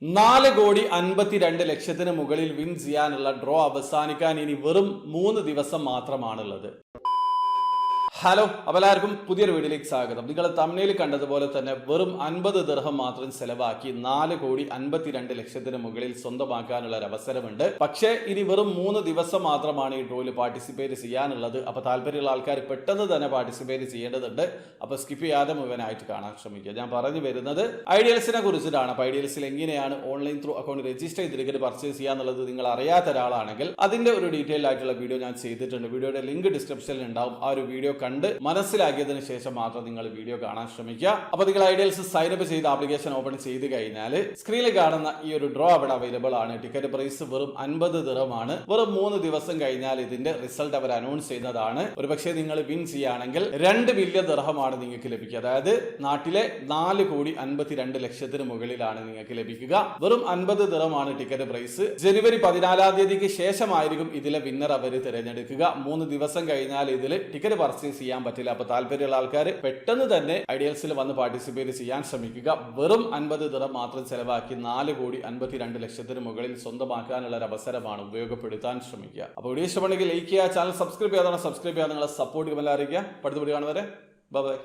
4,52,00,000 മുകളിൽ വിൻ ചെയ്യാനുള്ള ഡ്രോ അവസാനിക്കാൻ ഇനി വെറും 3 ദിവസം മാത്രമാണുള്ളത്. ഹലോ, അപ്പോൾ എല്ലാവർക്കും പുതിയൊരു വീഡിയോയിലേക്ക് സ്വാഗതം. നിങ്ങൾ തംബ്നെയിൽ കണ്ടതുപോലെ തന്നെ വെറും 50 ദിർഹം മാത്രം ചെലവാക്കി 4,52,00,000 മുകളിൽ സ്വന്തമാക്കാനുള്ള ഒരു അവസരമുണ്ട്. പക്ഷേ ഇനി വെറും 3 ദിവസം മാത്രമാണ് ഈ ഡ്രോയിൽ പാർട്ടിസിപ്പേറ്റ് ചെയ്യാനുള്ളത്. അപ്പോൾ താല്പര്യമുള്ള ആൾക്കാർ പെട്ടെന്ന് തന്നെ പാർട്ടിസിപ്പേറ്റ് ചെയ്യേണ്ടതുണ്ട്. അപ്പോൾ സ്കിപ്പ് ചെയ്യാതെ മുഴുവനായിട്ട് കാണാൻ ശ്രമിക്കുക. ഞാൻ പറഞ്ഞു വരുന്നത് ഐഡിയൽസിനെ കുറിച്ചിട്ടാണ്. അപ്പോൾ ഐഡിയൽസിൽ എങ്ങനെയാണ് ഓൺലൈൻ ത്രൂ അക്കൗണ്ട് രജിസ്റ്റർ ചെയ്ത് ടിക്കറ്റ് പർച്ചേസ് ചെയ്യാന്നുള്ളത് നിങ്ങൾ അറിയാത്ത ഒരാളാണെങ്കിൽ അതിന്റെ ഒരു ഡീറ്റെയിൽ ആയിട്ടുള്ള വീഡിയോ ഞാൻ ചെയ്തിട്ടുണ്ട്. വീഡിയോയുടെ ലിങ്ക് ഡിസ്ക്രിപ്ഷനിൽ ഉണ്ടാവും. ആ ഒരു വീഡിയോ കണ്ട് മനസ്സിലാക്കിയതിനു ശേഷം മാത്രം നിങ്ങൾ വീഡിയോ കാണാൻ ശ്രമിക്കുക. അപ്പൊ നിങ്ങൾ ഐഡിയൽസ് സൈനപ്പ് ചെയ്ത് ആപ്ലിക്കേഷൻ ഓപ്പൺ ചെയ്ത് കഴിഞ്ഞാൽ സ്ക്രീനിൽ കാണുന്ന ഈ ഒരു ഡ്രോ അവിടെ അവൈലബിൾ ആണ്. ടിക്കറ്റ് പ്രൈസ് വെറും 50 ദിർഹമാണ്. വെറും 3 ദിവസം കഴിഞ്ഞാൽ ഇതിന്റെ റിസൾട്ട് അവർ അനൗൺസ് ചെയ്യുന്നതാണ്. ഒരുപക്ഷെ നിങ്ങൾ വിൻ ചെയ്യുകയാണെങ്കിൽ 2 ബില്യൺ ദിർഹമാണ് നിങ്ങൾക്ക് ലഭിക്കുക. അതായത് നാട്ടിലെ 4,52,00,000 മുകളിലാണ് നിങ്ങൾക്ക് ലഭിക്കുക. വെറും 50 ദിർഹമാണ് ടിക്കറ്റ് പ്രൈസ്. ജനുവരി 14 തീയതിക്ക് ശേഷമായിരിക്കും ഇതിലെ വിന്നർ അവർ തിരഞ്ഞെടുക്കുക. 3 ദിവസം കഴിഞ്ഞാൽ ഇതിൽ ടിക്കറ്റ് പർച്ചേസ് ചെയ്യാൻ പറ്റില്ല. അപ്പൊ താല്പര്യമുള്ള ആൾക്കാർ പെട്ടെന്ന് തന്നെ ഐഡിയൽസിൽ വന്ന് പാർട്ടിസിപ്പേറ്റ് ചെയ്യാൻ ശ്രമിക്കുക. വെറും 50 ദിർഹം മാത്രം ചെലവാക്കി 4,52,00,000 മുകളിൽ സ്വന്തമാക്കാനുള്ള ഒരു അവസരമാണ്. ഉപയോഗപ്പെടുത്താൻ ശ്രമിക്കുക. അപ്പോൾ വീഡിയോ ഇഷ്ടപ്പെടുന്നെങ്കിൽ ലൈക്ക് ചെയ്യുക, ചാനൽ സബ്സ്ക്രൈബ് ചെയ്യാതെ സബ്സ്ക്രൈബ് ചെയ്യാതെ നിങ്ങളെ സപ്പോർട്ട് അറിയിക്കുക. അടുത്ത വീഡിയോ കാണുവരെ ബൈ.